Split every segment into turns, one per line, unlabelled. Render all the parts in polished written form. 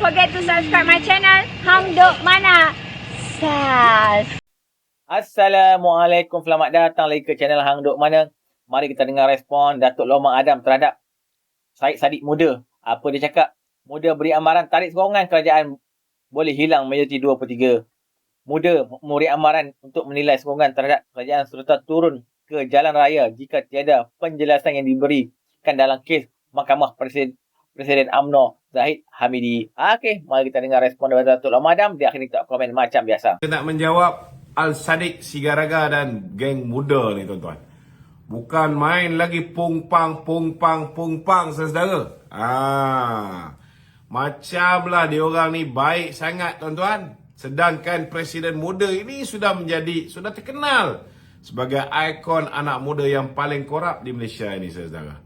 forget to subscribe my channel Hang Duk Mana. Sas.
Assalamualaikum, selamat datang lagi ke channel Hang Duk Mana. Mari kita dengar respon Datuk Lomang Adam terhadap Syed Saddiq Muda. Apa dia cakap? Muda beri amaran tarik sokongan kerajaan boleh hilang majoriti 2/3. Muda memberi amaran untuk menilai sokongan terhadap kerajaan serta turun ke jalan raya jika tiada penjelasan yang diberikan dalam kes Mahkamah Presiden UMNO Zahid Hamidi. Okey, mari kita dengar respon daripada Datuk Lomang Adam. Di akhir ni tak komen macam biasa.
Kita nak menjawab Al-Saddiq Sigaraga dan geng muda ni tuan-tuan. Bukan main lagi pungpang saudara. Macamlah diorang ni baik sangat tuan-tuan. Sedangkan Presiden muda ini sudah terkenal sebagai ikon anak muda yang paling korup di Malaysia ini saudara.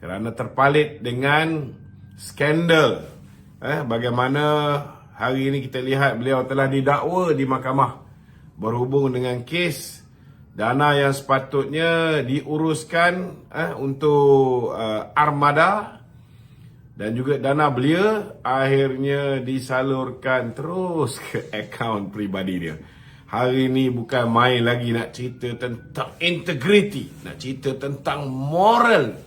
Kerana terpalit dengan skandal. Bagaimana hari ini kita lihat beliau telah didakwa di mahkamah berhubung dengan kes dana yang sepatutnya diuruskan untuk armada dan juga dana belia akhirnya disalurkan terus ke akaun peribadi dia. Hari ini bukan main lagi nak cerita tentang integriti, nak cerita tentang moral.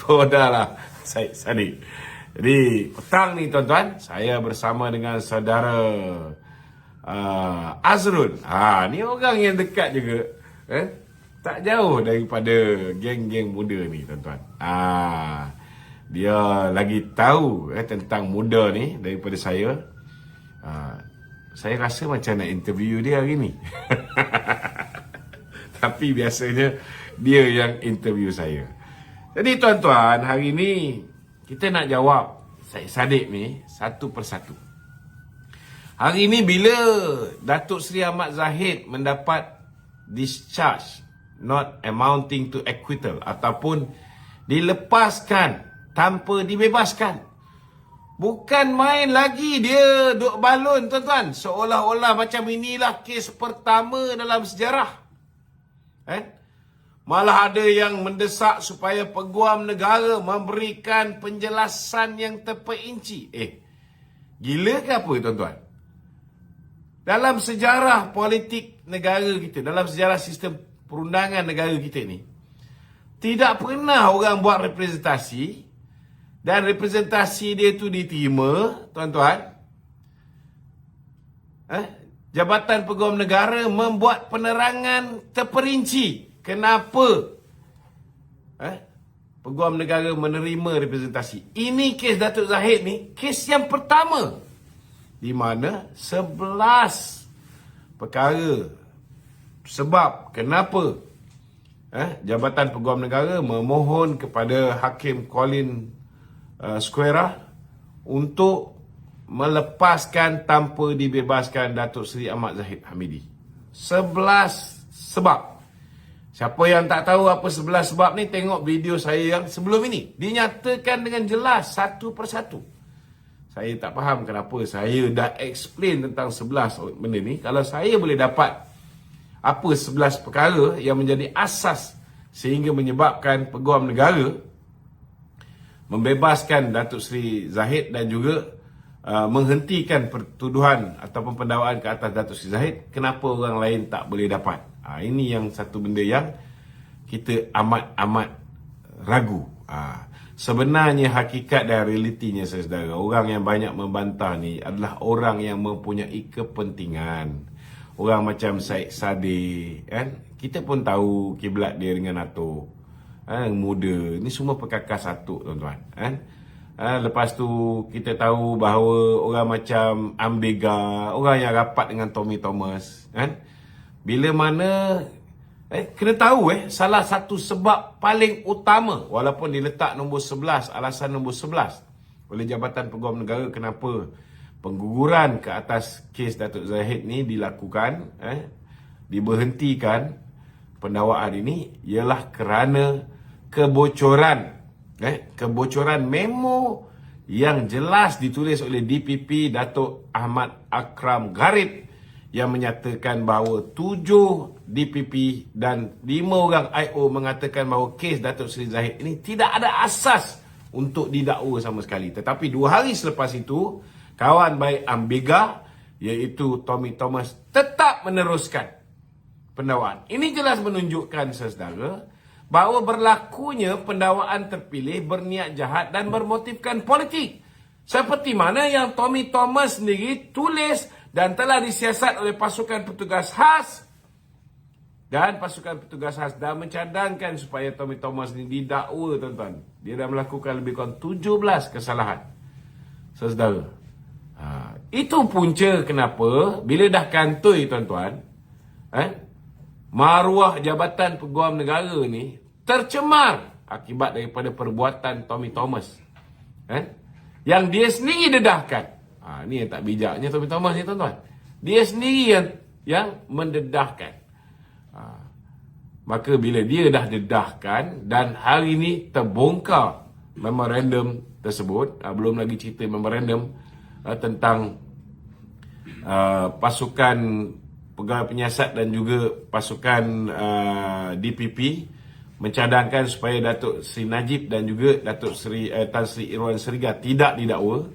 Bodahlah Syed Saddiq. Jadi petang ni tuan-tuan, saya bersama dengan saudara Azrul. Ni orang yang dekat juga. Tak jauh daripada geng-geng muda ni tuan-tuan. Dia lagi tahu tentang muda ni daripada saya. Saya rasa macam nak interview dia hari ni. Tapi biasanya dia yang interview saya. Jadi tuan-tuan, hari ni kita nak jawab Syed Saddiq ni satu persatu. Hari ni bila Datuk Seri Ahmad Zahid mendapat discharge not amounting to acquittal ataupun dilepaskan tanpa dibebaskan. Bukan main lagi dia duk balon tuan-tuan. Seolah-olah macam inilah kes pertama dalam sejarah. Malah ada yang mendesak supaya Peguam Negara memberikan penjelasan yang terperinci. Gila ke apa tuan-tuan? Dalam sejarah politik negara kita, dalam sejarah sistem perundangan negara kita ni, tidak pernah orang buat representasi dan representasi dia tu diterima, tuan-tuan. Jabatan Peguam Negara membuat penerangan terperinci. Kenapa Peguam Negara menerima representasi? Ini kes Datuk Zahid ni, kes yang pertama. Di mana 11 perkara sebab kenapa Jabatan Peguam Negara memohon kepada Hakim Colin Squera untuk melepaskan tanpa dibebaskan Datuk Seri Ahmad Zahid Hamidi. 11 sebab. Siapa yang tak tahu apa 11 sebab ni, tengok video saya yang sebelum ini. Dinyatakan dengan jelas satu persatu. Saya tak faham kenapa saya dah explain tentang 11 benda ni. Kalau saya boleh dapat apa 11 perkara yang menjadi asas sehingga menyebabkan Peguam Negara membebaskan Datuk Seri Zahid dan juga menghentikan pertuduhan ataupun pendakwaan ke atas Datuk Seri Zahid, kenapa orang lain tak boleh dapat? Ini yang satu benda yang kita amat ragu. Sebenarnya hakikat dan realitinya saudara, orang yang banyak membantah ni adalah orang yang mempunyai kepentingan. Orang macam Syed Saddiq, kita pun tahu kiblat dia dengan Atok. Muda ni semua perkakas Atok tuan-tuan. Lepas tu kita tahu bahawa orang macam Ambega, orang yang rapat dengan Tommy Thomas, bila mana kena tahu salah satu sebab paling utama walaupun diletak nombor 11, alasan nombor 11 oleh Jabatan Peguam Negara kenapa pengguguran ke atas kes Datuk Zahid ni dilakukan, diberhentikan pendakwaan ini ialah kerana kebocoran memo yang jelas ditulis oleh DPP Datuk Ahmad Akram Garib yang menyatakan bahawa 7 DPP dan 5 orang IO mengatakan bahawa kes Datuk Seri Zahid ini tidak ada asas untuk didakwa sama sekali. Tetapi 2 hari selepas itu, kawan baik Ambega, iaitu Tommy Thomas, tetap meneruskan pendakwaan. Ini jelas menunjukkan, saudara, bahawa berlakunya pendakwaan terpilih berniat jahat dan bermotifkan politik. Seperti mana yang Tommy Thomas sendiri tulis dan telah disiasat oleh pasukan petugas khas. Dan pasukan petugas khas dah mencadangkan supaya Tommy Thomas ni didakwa, tuan-tuan. Dia dah melakukan lebih kurang 17 kesalahan. Saudara. Itu punca kenapa bila dah kantoi, tuan-tuan, maruah Jabatan Peguam Negara ni tercemar akibat daripada perbuatan Tommy Thomas. Yang dia sendiri dedahkan. Ni yang tak bijaknya Tommy Thomas ni, tuan-tuan. Dia sendiri yang mendedahkan. Maka bila dia dah dedahkan dan hari ini terbongkar memorandum tersebut, belum lagi cerita memorandum tentang pasukan pegawai penyiasat dan juga pasukan DPP mencadangkan supaya Datuk Seri Najib dan juga Datuk Seri Tan Sri Irwan Serigar tidak didakwa.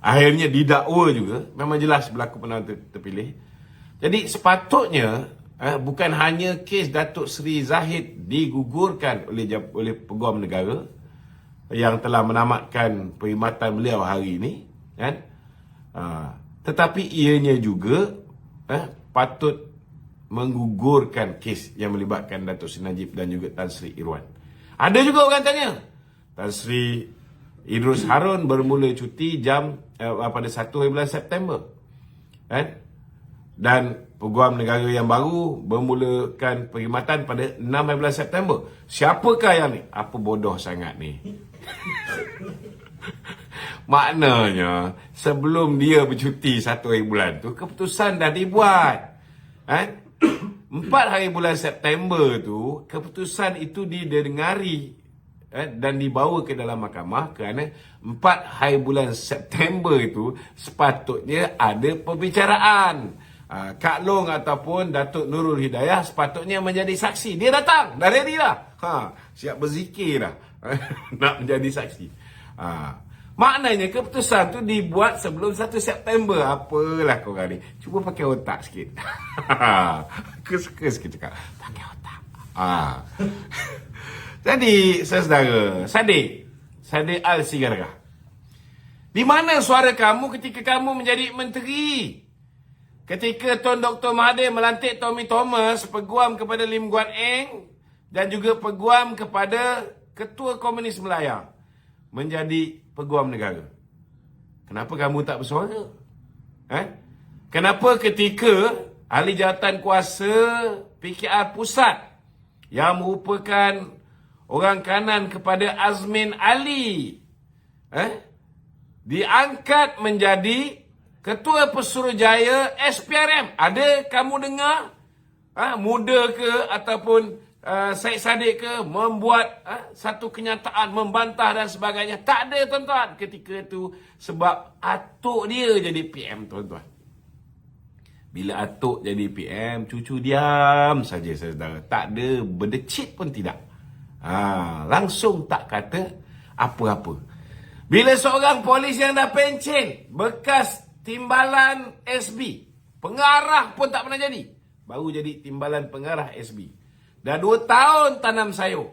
Akhirnya didakwa juga. Memang jelas berlaku pendakwaan terpilih. Jadi sepatutnya bukan hanya kes Datuk Seri Zahid digugurkan oleh Peguam Negara yang telah menamatkan perkhidmatan beliau hari ini, kan? Tetapi ianya juga patut menggugurkan kes yang melibatkan Datuk Seri Najib dan juga Tan Sri Irwan. Ada juga orang tanya, Tan Sri Idrus Harun bermula cuti pada 1 bulan September, kan? Dan Peguam Negara yang baru bermulakan perkhidmatan pada 6 bulan September. Siapakah yang ni? Apa bodoh sangat ni? Maknanya sebelum dia bercuti 1 bulan tu, keputusan dah dibuat. 4 hari bulan September tu, keputusan itu didengari dan dibawa ke dalam mahkamah kerana 4 hari bulan September itu sepatutnya ada perbicaraan. Kak Long ataupun Datuk Nurul Hidayah sepatutnya menjadi saksi. Dia datang, dah ready dah. Siap berzikir dah. Nak menjadi saksi. Maknanya keputusan tu dibuat sebelum 1 September. Apalah korang ni. Cuba pakai otak sikit. Suka sikit cakap. Pakai otak. Jadi, saudara, Sadiq Al-Sigaragah, di mana suara kamu ketika kamu menjadi menteri? Ketika Tuan Dr. Mahathir melantik Tommy Thomas peguam kepada Lim Guat Eng dan juga peguam kepada Ketua Komunis Melaya menjadi Peguam Negara. Kenapa kamu tak bersuara? Kenapa ketika ahli jawatan kuasa PKR Pusat yang merupakan orang kanan kepada Azmin Ali diangkat menjadi Ketua Pesuruhjaya SPRM? Ada kamu dengar muda ke ataupun Syed Saddiq ke membuat satu kenyataan membantah dan sebagainya? Tak ada, tuan-tuan, ketika itu. Sebab atuk dia jadi PM, tuan-tuan. Bila atuk jadi PM, cucu diam saja, saudara. Tak ada berdecit pun tidak. Langsung tak kata apa-apa. Bila seorang polis yang dah pencen, bekas timbalan SB, pengarah pun tak pernah jadi, baru jadi timbalan pengarah SB. Dah 2 tahun tanam sayur.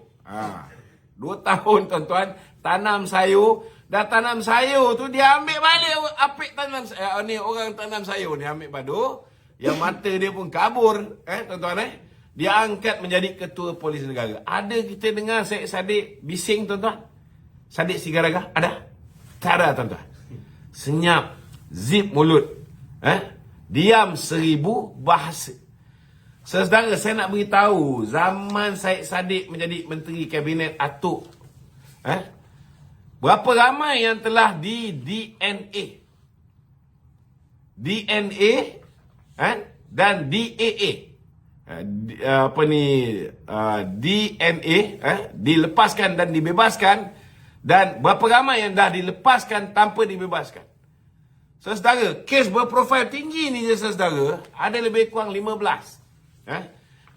2 tahun, tuan-tuan, tanam sayur. Dah tanam sayur tu, dia ambil balik apik tanam ni, orang tanam sayur ni ambil padu, yang mata dia pun kabur, tuan-tuan. Dia angkat menjadi Ketua Polis Negara. Ada kita dengar Syed Saddiq bising, tuan-tuan? Saddiq Sigaragah ada? Tak ada, tuan-tuan. Senyap, zip mulut, diam 1000 bahasa. Saudara, saya nak beritahu, zaman Syed Saddiq menjadi Menteri Kabinet atuk, berapa ramai yang telah di DNA dan DAA, DNA dilepaskan dan dibebaskan, dan berapa ramai yang dah dilepaskan tanpa dibebaskan. Saudara, kes berprofil tinggi ni je, saudara, ada lebih kurang 15.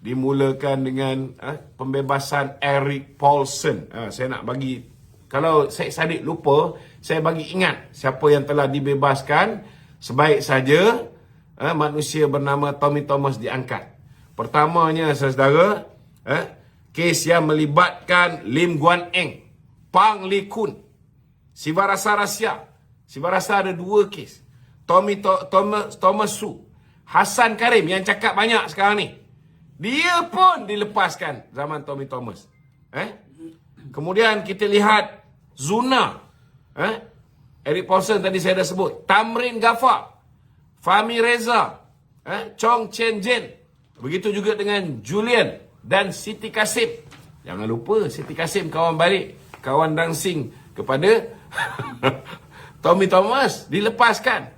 Dimulakan dengan pembebasan Eric Paulson. Saya nak bagi Kalau Syed Saddiq lupa, saya bagi ingat siapa yang telah dibebaskan. Sebaik saja manusia bernama Tommy Thomas diangkat. Pertamanya, saudara, kes yang melibatkan Lim Guan Eng, Pang Li Kun, Sibarasa Rahsia. Sibarasa ada 2 kes. Thomas Su, Hassan Karim yang cakap banyak sekarang ni. Dia pun dilepaskan zaman Tommy Thomas. Kemudian kita lihat Zuna. Eric Paulson tadi saya dah sebut. Tamrin Ghaffar, Fahmi Reza, Chong Chen Jen. Begitu juga dengan Julian dan Siti Kasim. Jangan lupa Siti Kasim kawan balik, kawan dancing kepada Tommy Thomas, dilepaskan.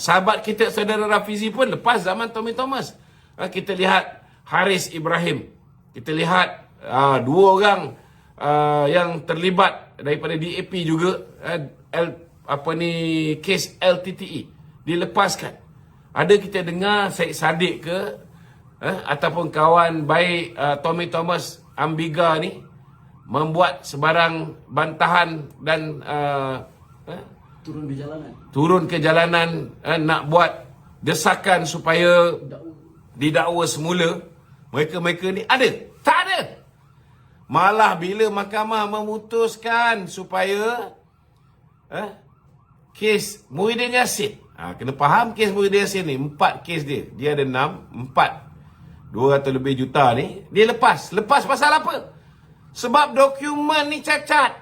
Sahabat kita saudara Rafizi pun lepas zaman Tommy Thomas. Kita lihat Haris Ibrahim. Kita lihat 2 orang yang terlibat daripada DAP juga, kes LTTE dilepaskan. Ada kita dengar Syed Saddiq ke ataupun kawan baik Tommy Thomas Ambiga ni membuat sebarang bantahan dan turun ke jalanan nak buat desakan supaya didakwa semula. Mereka ni ada? Tak ada. Malah bila mahkamah memutuskan supaya kes Muhyiddin Yassin, kena faham kes Muhyiddin Yassin ni 4 kes dia. Dia ada 200 lebih juta ni dia lepas. Lepas pasal apa? Sebab dokumen ni cacat.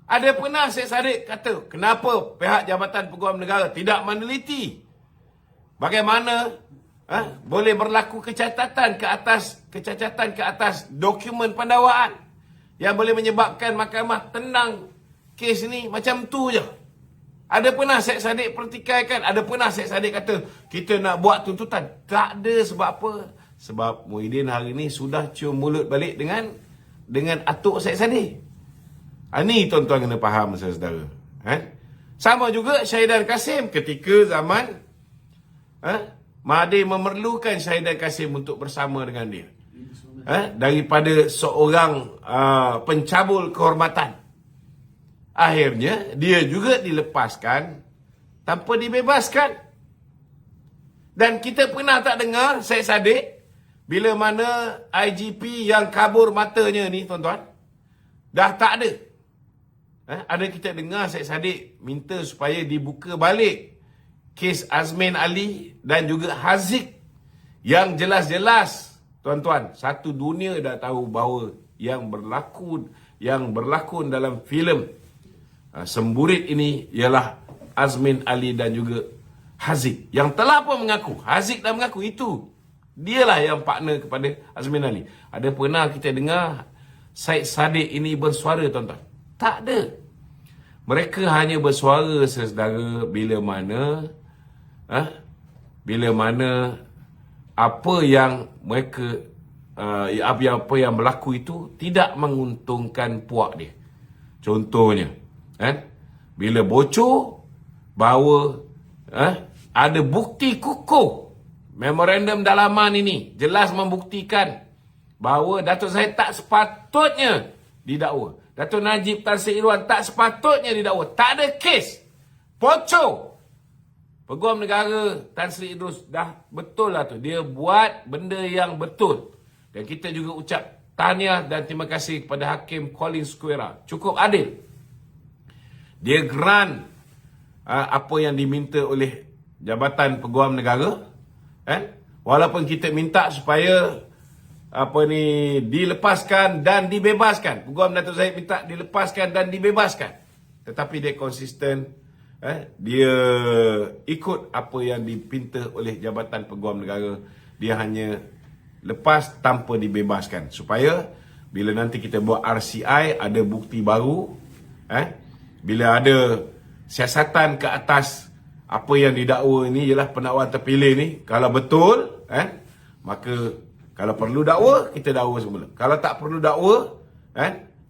Ada pernah Syed Saddiq kata, kenapa pihak Jabatan Peguam Negara tidak meneliti bagaimana boleh berlaku kecacatan ke atas dokumen pendakwaan yang boleh menyebabkan mahkamah tenang kes ni macam tu je. Ada pernah Syed Saddiq pertikaikan? Ada pernah Syed Saddiq kata kita nak buat tuntutan? Tak ada. Sebab apa? Sebab Muhyiddin hari ni sudah cium mulut balik dengan atuk Syed Saddiq. Ni tuan-tuan kena faham, saudara. Sama juga Syahidan Kasim ketika zaman Mahathir memerlukan Syahidan Kasim untuk bersama dengan dia. Daripada seorang pencabul kehormatan. Akhirnya dia juga dilepaskan tanpa dibebaskan. Dan kita pernah tak dengar Syed Saddiq bila mana IGP yang kabur matanya ni, tuan-tuan, dah tak ada. Ada kita dengar Syed Saddiq minta supaya dibuka balik kes Azmin Ali dan juga Haziq yang jelas-jelas, tuan-tuan, satu dunia dah tahu bahawa yang berlakon dalam filem Semburit ini ialah Azmin Ali dan juga Haziq, yang telah pun mengaku, Haziq dah mengaku itu dialah yang partner kepada Azmin Ali. Ada pernah kita dengar Syed Saddiq ini bersuara, tuan-tuan? Tak ada. Mereka hanya bersuara, saudara, bila mana apa yang mereka apa yang berlaku itu tidak menguntungkan puak dia. Contohnya, bila bocor bahawa ada bukti kukuh memorandum dalaman ini jelas membuktikan bahawa Datuk Zahid tak sepatutnya didakwa. Datuk Najib Tan Sri Irwan tak sepatutnya didakwa. Tak ada kes. Bocor. Peguam Negara Tan Sri Idrus dah betul lah tu. Dia buat benda yang betul. Dan kita juga ucap tahniah dan terima kasih kepada Hakim Colin Squera. Cukup adil. Dia grant apa yang diminta oleh Jabatan Peguam Negara. Walaupun kita minta supaya dilepaskan dan dibebaskan. Peguam Datuk Zahid minta dilepaskan dan dibebaskan. Tetapi dia konsisten. Dia ikut apa yang dipinta oleh Jabatan Peguam Negara. Dia hanya lepas tanpa dibebaskan. Supaya bila nanti kita buat RCI, ada bukti baru. Bila ada siasatan ke atas apa yang didakwa ini ialah pendakwaan terpilih ni. Kalau betul, maka kalau perlu dakwa, kita dakwa semula. Kalau tak perlu dakwa,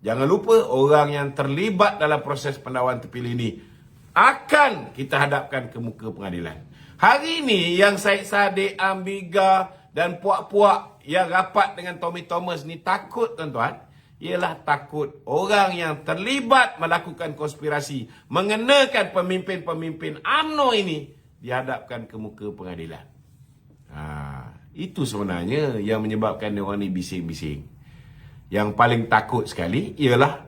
jangan lupa orang yang terlibat dalam proses pendakwaan terpilih ini akan kita hadapkan ke muka pengadilan. Hari ini yang Syed Saddiq, Ambiga dan puak-puak yang rapat dengan Tommy Thomas ni takut, tuan-tuan, ialah takut orang yang terlibat melakukan konspirasi mengenakan pemimpin-pemimpin UMNO ini dihadapkan ke muka pengadilan. Itu sebenarnya yang menyebabkan orang ni bising-bising. Yang paling takut sekali ialah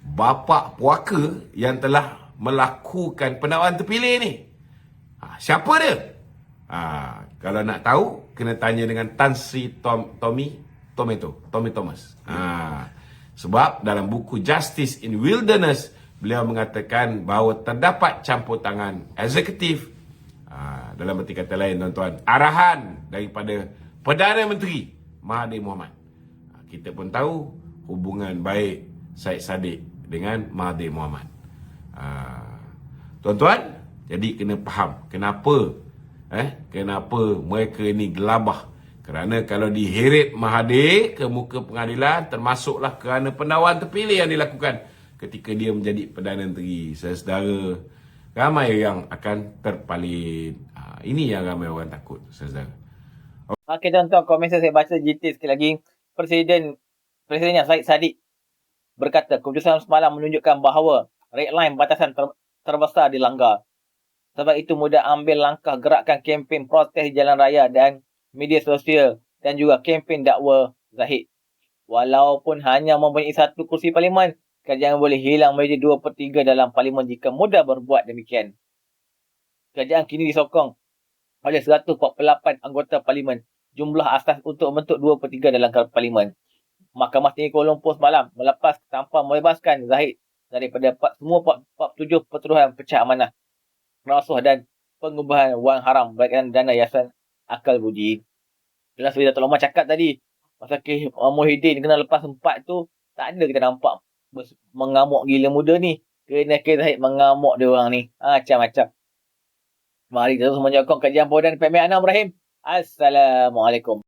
bapa puaka yang telah melakukan pendakwaan terpilih ni. Siapa dia? Kalau nak tahu, kena tanya dengan Tan Sri Tommy Thomas. Sebab dalam buku Justice in Wilderness, beliau mengatakan bahawa terdapat campur tangan eksekutif. Dalam erti kata lain, tuan-tuan, arahan daripada Perdana Menteri Mahathir Mohamad. Kita pun tahu hubungan baik Syed Saddiq dengan Mahathir Mohamad. Tuan-tuan, jadi kena faham kenapa mereka ni gelabah. Kerana kalau diheret Mahathir ke muka pengadilan, termasuklah kerana pendakwaan terpilih yang dilakukan ketika dia menjadi Perdana Menteri, saudara, ramai yang akan terpalin. Ini yang ramai orang takut, saudara.
Okey, tuan-tuan, komen saya baca GT sekali lagi. Presidennya Syed Saddiq berkata keputusan semalam menunjukkan bahawa red line batasan terbesar dilanggar. Sebab itu mudah ambil langkah gerakan kempen protes di jalan raya dan media sosial dan juga kempen dakwa Zahid. Walaupun hanya mempunyai satu kursi parlimen, kerajaan boleh hilang majoriti 2/3 dalam parlimen jika mudah berbuat demikian. Kerajaan kini disokong oleh 148 anggota parlimen, jumlah asas untuk membentuk 2/3 dalam parlimen. Mahkamah Tinggi Kuala Lumpur semalam melepas tanpa membebaskan Zahid daripada semua 47 pertuduhan pecah amanah, rasuah dan pengubahan wang haram berkaitan dana yayasan akal budi. Jelas seperti Datuk Lomar cakap tadi, masa K. Muhyiddin kena lepas 4 tu, tak ada kita nampak mengamuk gila muda ni. Kena K. Zahid mengamuk dia orang ni. Macam-macam. Mari kita terus menyokong kajian bodan PMA Anam Ibrahim. Assalamualaikum.